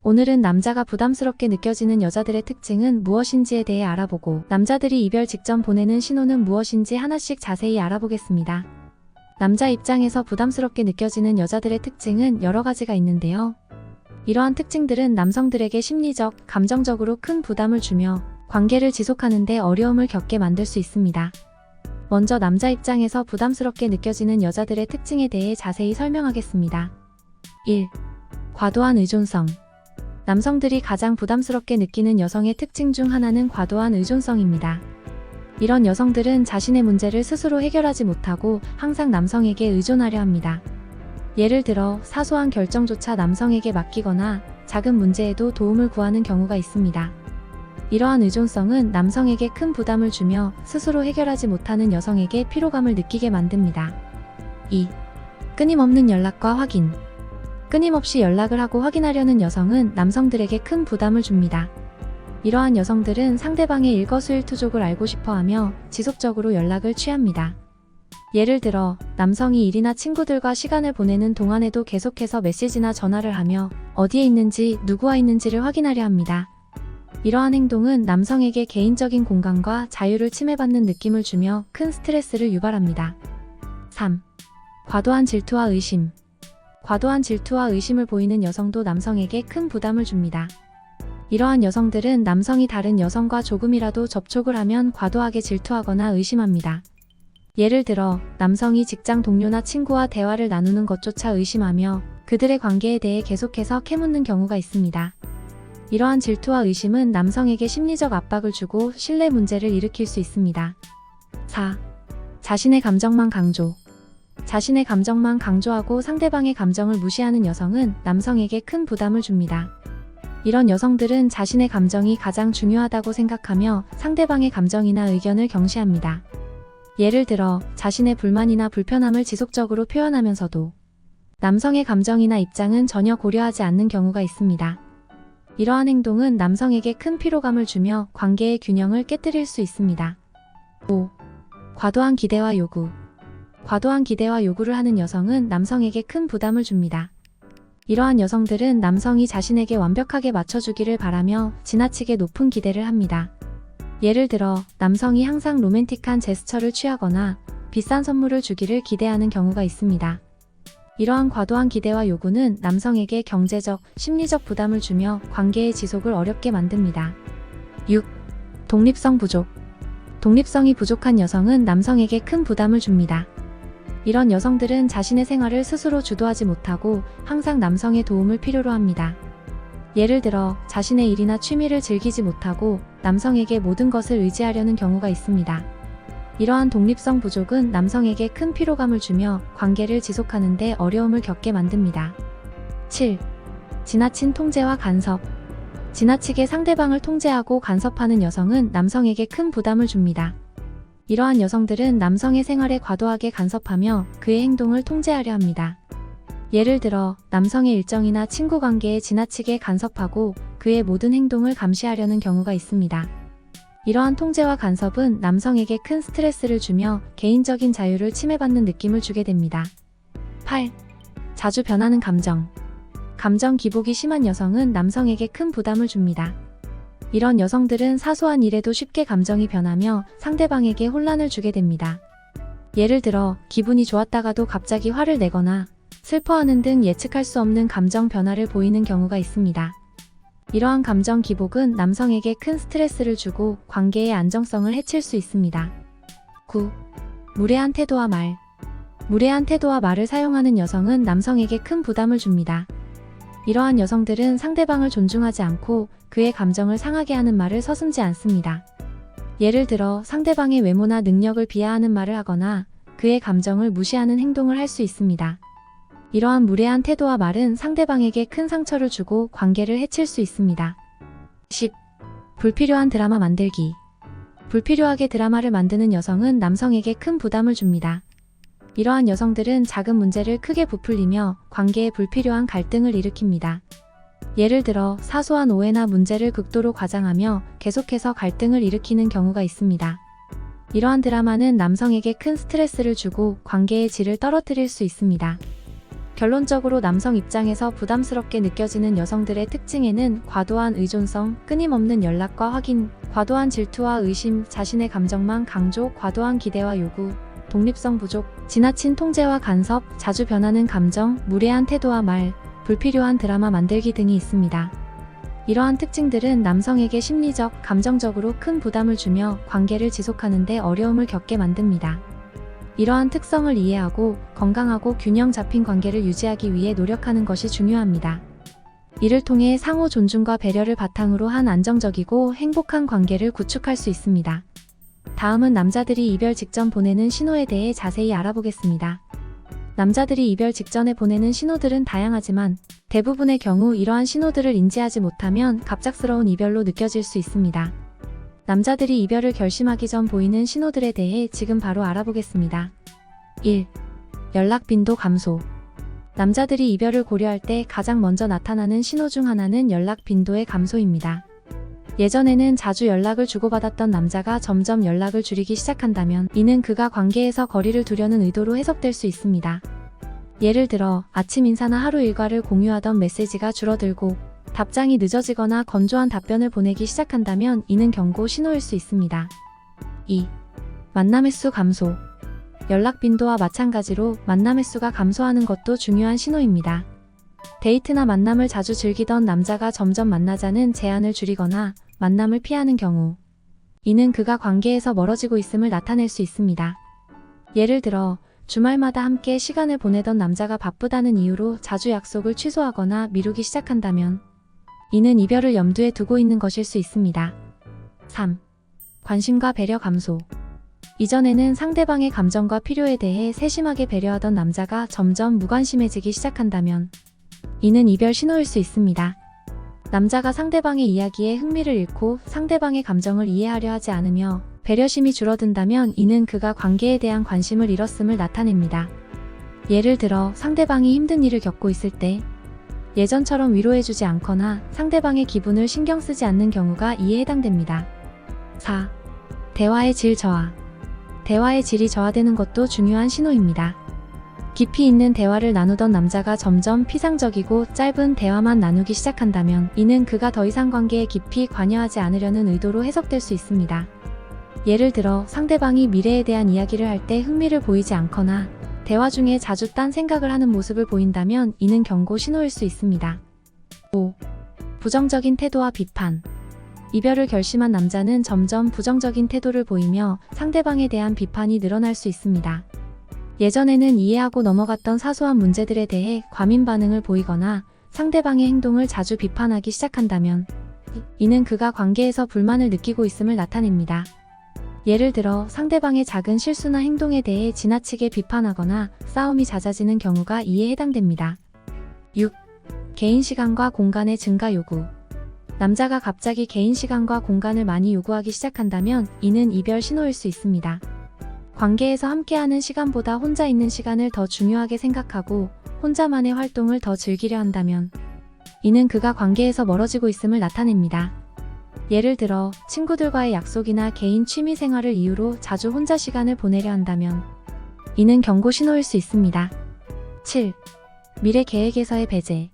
오늘은 남자가 부담스럽게 느껴지는 여자들의 특징은 무엇인지에 대해 알아보고 남자들이 이별 직전 보내는 신호는 무엇인지 하나씩 자세히 알아보겠습니다. 남자 입장에서 부담스럽게 느껴지는 여자들의 특징은 여러 가지가 있는데요. 이러한 특징들은 남성들에게 심리적, 감정적으로 큰 부담을 주며 관계를 지속하는 데 어려움을 겪게 만들 수 있습니다. 먼저 남자 입장에서 부담스럽게 느껴지는 여자들의 특징에 대해 자세히 설명하겠습니다. 1. 과도한 의존성. 남성들이 가장 부담스럽게 느끼는 여성의 특징 중 하나는 과도한 의존성입니다. 이런 여성들은 자신의 문제를 스스로 해결하지 못하고 항상 남성에게 의존하려 합니다. 예를 들어 사소한 결정조차 남성에게 맡기거나 작은 문제에도 도움을 구하는 경우가 있습니다. 이러한 의존성은 남성에게 큰 부담을 주며 스스로 해결하지 못하는 여성에게 피로감을 느끼게 만듭니다. 2. 끊임없는 연락과 확인. 끊임없이 연락을 하고 확인하려는 여성은 남성들에게 큰 부담을 줍니다. 이러한 여성들은 상대방의 일거수일투족을 알고 싶어하며 지속적으로 연락을 취합니다. 예를 들어 남성이 일이나 친구들과 시간을 보내는 동안에도 계속해서 메시지나 전화를 하며 어디에 있는지 누구와 있는지를 확인하려 합니다. 이러한 행동은 남성에게 개인적인 공간과 자유를 침해받는 느낌을 주며 큰 스트레스를 유발합니다. 3. 과도한 질투와 의심. 과도한 질투와 의심을 보이는 여성도 남성에게 큰 부담을 줍니다. 이러한 여성들은 남성이 다른 여성과 조금이라도 접촉을 하면 과도하게 질투하거나 의심합니다. 예를 들어 남성이 직장 동료나 친구와 대화를 나누는 것조차 의심하며 그들의 관계에 대해 계속해서 캐묻는 경우가 있습니다. 이러한 질투와 의심은 남성에게 심리적 압박을 주고 신뢰 문제를 일으킬 수 있습니다. 4. 자신의 감정만 강조. 자신의 감정만 강조하고 상대방의 감정을 무시하는 여성은 남성에게 큰 부담을 줍니다. 이런 여성들은 자신의 감정이 가장 중요하다고 생각하며 상대방의 감정이나 의견을 경시합니다. 예를 들어 자신의 불만이나 불편함을 지속적으로 표현하면서도 남성의 감정이나 입장은 전혀 고려하지 않는 경우가 있습니다. 이러한 행동은 남성에게 큰 피로감을 주며 관계의 균형을 깨뜨릴 수 있습니다. 5. 과도한 기대와 요구. 과도한 기대와 요구를 하는 여성은 남성에게 큰 부담을 줍니다. 이러한 여성들은 남성이 자신에게 완벽하게 맞춰주기를 바라며 지나치게 높은 기대를 합니다. 예를 들어 남성이 항상 로맨틱한 제스처를 취하거나 비싼 선물을 주기를 기대하는 경우가 있습니다. 이러한 과도한 기대와 요구는 남성에게 경제적, 심리적 부담을 주며 관계의 지속을 어렵게 만듭니다. 6. 독립성 부족. 독립성이 부족한 여성은 남성에게 큰 부담을 줍니다. 이런 여성들은 자신의 생활을 스스로 주도하지 못하고 항상 남성의 도움을 필요로 합니다. 예를 들어 자신의 일이나 취미를 즐기지 못하고 남성에게 모든 것을 의지하려는 경우가 있습니다. 이러한 독립성 부족은 남성에게 큰 피로감을 주며 관계를 지속하는 데 어려움을 겪게 만듭니다. 7. 지나친 통제와 간섭. 지나치게 상대방을 통제하고 간섭하는 여성은 남성에게 큰 부담을 줍니다. 이러한 여성들은 남성의 생활에 과도하게 간섭하며 그의 행동을 통제하려 합니다. 예를 들어 남성의 일정이나 친구 관계에 지나치게 간섭하고 그의 모든 행동을 감시하려는 경우가 있습니다. 이러한 통제와 간섭은 남성에게 큰 스트레스를 주며 개인적인 자유를 침해받는 느낌을 주게 됩니다. 8. 자주 변하는 감정. 감정 기복이 심한 여성은 남성에게 큰 부담을 줍니다. 이런 여성들은 사소한 일에도 쉽게 감정이 변하며 상대방에게 혼란을 주게 됩니다. 예를 들어 기분이 좋았다가도 갑자기 화를 내거나 슬퍼하는 등 예측할 수 없는 감정 변화를 보이는 경우가 있습니다. 이러한 감정 기복은 남성에게 큰 스트레스를 주고 관계의 안정성을 해칠 수 있습니다. 9. 무례한 태도와 말. 무례한 태도와 말을 사용하는 여성은 남성에게 큰 부담을 줍니다. 이러한 여성들은 상대방을 존중하지 않고 그의 감정을 상하게 하는 말을 서슴지 않습니다. 예를 들어 상대방의 외모나 능력을 비하하는 말을 하거나 그의 감정을 무시하는 행동을 할 수 있습니다. 이러한 무례한 태도와 말은 상대방에게 큰 상처를 주고 관계를 해칠 수 있습니다. 10. 불필요한 드라마 만들기. 불필요하게 드라마를 만드는 여성은 남성에게 큰 부담을 줍니다. 이러한 여성들은 작은 문제를 크게 부풀리며 관계에 불필요한 갈등을 일으킵니다. 예를 들어 사소한 오해나 문제를 극도로 과장하며 계속해서 갈등을 일으키는 경우가 있습니다. 이러한 드라마는 남성에게 큰 스트레스를 주고 관계의 질을 떨어뜨릴 수 있습니다. 결론적으로 남성 입장에서 부담스럽게 느껴지는 여성들의 특징에는 과도한 의존성, 끊임없는 연락과 확인, 과도한 질투와 의심, 자신의 감정만 강조, 과도한 기대와 요구, 독립성 부족, 지나친 통제와 간섭, 자주 변하는 감정, 무례한 태도와 말, 불필요한 드라마 만들기 등이 있습니다. 이러한 특징들은 남성에게 심리적, 감정적으로 큰 부담을 주며 관계를 지속하는 데 어려움을 겪게 만듭니다. 이러한 특성을 이해하고 건강하고 균형 잡힌 관계를 유지하기 위해 노력하는 것이 중요합니다. 이를 통해 상호 존중과 배려를 바탕으로 한 안정적이고 행복한 관계를 구축할 수 있습니다. 다음은 남자들이 이별 직전 보내는 신호에 대해 자세히 알아보겠습니다. 남자들이 이별 직전에 보내는 신호들은 다양하지만 대부분의 경우 이러한 신호들을 인지하지 못하면 갑작스러운 이별로 느껴질 수 있습니다. 남자들이 이별을 결심하기 전 보이는 신호들에 대해 지금 바로 알아보겠습니다. 1. 연락 빈도 감소. 남자들이 이별을 고려할 때 가장 먼저 나타나는 신호 중 하나는 연락 빈도의 감소입니다. 예전에는 자주 연락을 주고받았던 남자가 점점 연락을 줄이기 시작한다면 이는 그가 관계에서 거리를 두려는 의도로 해석될 수 있습니다. 예를 들어 아침 인사나 하루 일과를 공유하던 메시지가 줄어들고 답장이 늦어지거나 건조한 답변을 보내기 시작한다면 이는 경고 신호일 수 있습니다. 2. 만남 횟수 감소. 연락 빈도와 마찬가지로 만남 횟수가 감소하는 것도 중요한 신호입니다. 데이트나 만남을 자주 즐기던 남자가 점점 만나자는 제안을 줄이거나 만남을 피하는 경우, 이는 그가 관계에서 멀어지고 있음을 나타낼 수 있습니다. 예를 들어 주말마다 함께 시간을 보내던 남자가 바쁘다는 이유로 자주 약속을 취소하거나 미루기 시작한다면 이는 이별을 염두에 두고 있는 것일 수 있습니다. 3. 관심과 배려 감소. 이전에는 상대방의 감정과 필요에 대해 세심하게 배려하던 남자가 점점 무관심해지기 시작한다면 이는 이별 신호일 수 있습니다. 남자가 상대방의 이야기에 흥미를 잃고 상대방의 감정을 이해하려 하지 않으며 배려심이 줄어든다면 이는 그가 관계에 대한 관심을 잃었음을 나타냅니다. 예를 들어 상대방이 힘든 일을 겪고 있을 때 예전처럼 위로해주지 않거나 상대방의 기분을 신경 쓰지 않는 경우가 이에 해당됩니다. 4. 대화의 질 저하. 대화의 질이 저하되는 것도 중요한 신호입니다. 깊이 있는 대화를 나누던 남자가 점점 피상적이고 짧은 대화만 나누기 시작한다면 이는 그가 더 이상 관계에 깊이 관여하지 않으려는 의도로 해석될 수 있습니다. 예를 들어 상대방이 미래에 대한 이야기를 할 때 흥미를 보이지 않거나 대화 중에 자주 딴 생각을 하는 모습을 보인다면 이는 경고 신호일 수 있습니다. 5. 부정적인 태도와 비판. 이별을 결심한 남자는 점점 부정적인 태도를 보이며 상대방에 대한 비판이 늘어날 수 있습니다. 예전에는 이해하고 넘어갔던 사소한 문제들에 대해 과민 반응을 보이거나 상대방의 행동을 자주 비판하기 시작한다면 이는 그가 관계에서 불만을 느끼고 있음을 나타냅니다. 예를 들어 상대방의 작은 실수나 행동에 대해 지나치게 비판하거나 싸움이 잦아지는 경우가 이에 해당됩니다. 6. 개인 시간과 공간의 증가 요구. 남자가 갑자기 개인 시간과 공간을 많이 요구하기 시작한다면 이는 이별 신호일 수 있습니다. 관계에서 함께하는 시간보다 혼자 있는 시간을 더 중요하게 생각하고 혼자만의 활동을 더 즐기려 한다면 이는 그가 관계에서 멀어지고 있음을 나타냅니다. 예를 들어 친구들과의 약속이나 개인 취미 생활을 이유로 자주 혼자 시간을 보내려 한다면 이는 경고 신호일 수 있습니다. 7. 미래 계획에서의 배제.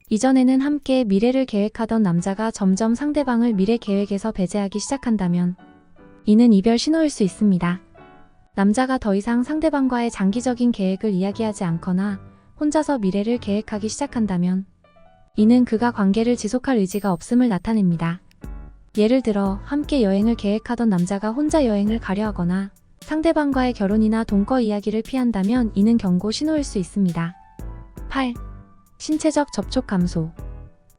이전에는 함께 미래를 계획하던 남자가 점점 상대방을 미래 계획에서 배제하기 시작한다면 이는 이별 신호일 수 있습니다. 남자가 더 이상 상대방과의 장기적인 계획을 이야기하지 않거나 혼자서 미래를 계획하기 시작한다면 이는 그가 관계를 지속할 의지가 없음을 나타냅니다. 예를 들어 함께 여행을 계획하던 남자가 혼자 여행을 가려 하거나 상대방과의 결혼이나 동거 이야기를 피한다면 이는 경고 신호일 수 있습니다. 8. 신체적 접촉 감소.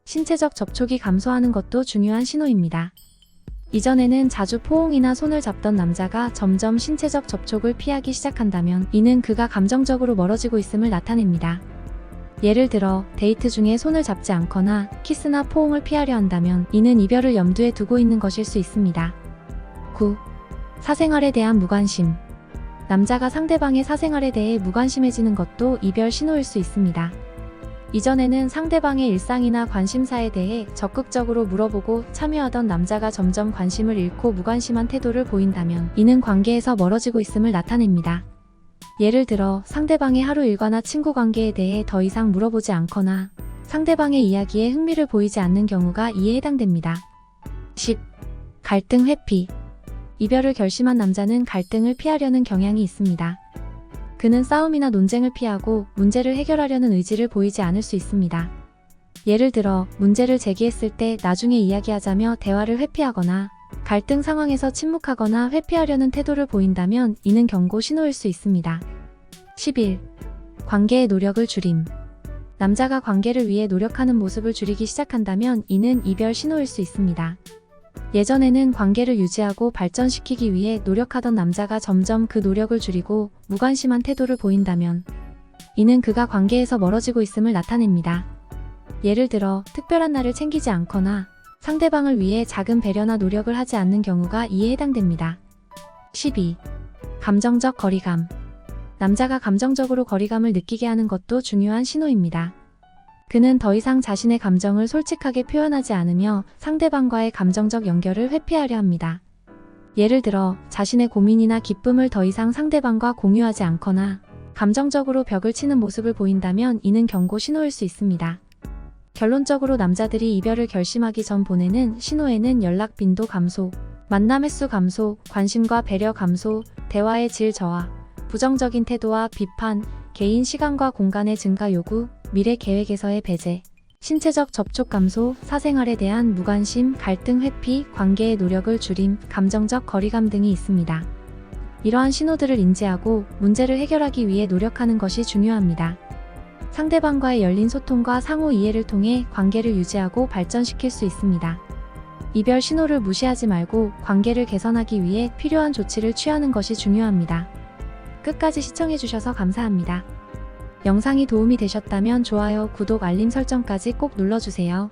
신체적 접촉이 감소하는 것도 중요한 신호입니다. 이전에는 자주 포옹이나 손을 잡던 남자가 점점 신체적 접촉을 피하기 시작한다면 이는 그가 감정적으로 멀어지고 있음을 나타냅니다. 예를 들어 데이트 중에 손을 잡지 않거나 키스나 포옹을 피하려 한다면 이는 이별을 염두에 두고 있는 것일 수 있습니다. 9. 사생활에 대한 무관심. 남자가 상대방의 사생활에 대해 무관심해지는 것도 이별 신호일 수 있습니다. 이전에는 상대방의 일상이나 관심사에 대해 적극적으로 물어보고 참여하던 남자가 점점 관심을 잃고 무관심한 태도를 보인다면 이는 관계에서 멀어지고 있음을 나타냅니다. 예를 들어 상대방의 하루 일과나 친구 관계에 대해 더 이상 물어보지 않거나 상대방의 이야기에 흥미를 보이지 않는 경우가 이에 해당됩니다. 10. 갈등 회피. 이별을 결심한 남자는 갈등을 피하려는 경향이 있습니다. 그는 싸움이나 논쟁을 피하고 문제를 해결하려는 의지를 보이지 않을 수 있습니다. 예를 들어 문제를 제기했을 때 나중에 이야기하자며 대화를 회피하거나 갈등 상황에서 침묵하거나 회피하려는 태도를 보인다면 이는 경고 신호일 수 있습니다. 11. 관계의 노력을 줄임. 남자가 관계를 위해 노력하는 모습을 줄이기 시작한다면 이는 이별 신호일 수 있습니다. 예전에는 관계를 유지하고 발전시키기 위해 노력하던 남자가 점점 그 노력을 줄이고 무관심한 태도를 보인다면 이는 그가 관계에서 멀어지고 있음을 나타냅니다. 예를 들어 특별한 날을 챙기지 않거나 상대방을 위해 작은 배려나 노력을 하지 않는 경우가 이에 해당됩니다. 12. 감정적 거리감. 남자가 감정적으로 거리감을 느끼게 하는 것도 중요한 신호입니다. 그는 더 이상 자신의 감정을 솔직하게 표현하지 않으며 상대방과의 감정적 연결을 회피하려 합니다. 예를 들어 자신의 고민이나 기쁨을 더 이상 상대방과 공유하지 않거나 감정적으로 벽을 치는 모습을 보인다면 이는 경고 신호일 수 있습니다. 결론적으로 남자들이 이별을 결심하기 전 보내는 신호에는 연락 빈도 감소, 만남 횟수 감소, 관심과 배려 감소, 대화의 질 저하, 부정적인 태도와 비판, 개인 시간과 공간의 증가 요구, 미래 계획에서의 배제, 신체적 접촉 감소, 사생활에 대한 무관심, 갈등 회피, 관계의 노력을 줄임, 감정적 거리감 등이 있습니다. 이러한 신호들을 인지하고 문제를 해결하기 위해 노력하는 것이 중요합니다. 상대방과의 열린 소통과 상호 이해를 통해 관계를 유지하고 발전시킬 수 있습니다. 이별 신호를 무시하지 말고 관계를 개선하기 위해 필요한 조치를 취하는 것이 중요합니다. 끝까지 시청해주셔서 감사합니다. 영상이 도움이 되셨다면 좋아요, 구독, 알림 설정까지 꼭 눌러주세요.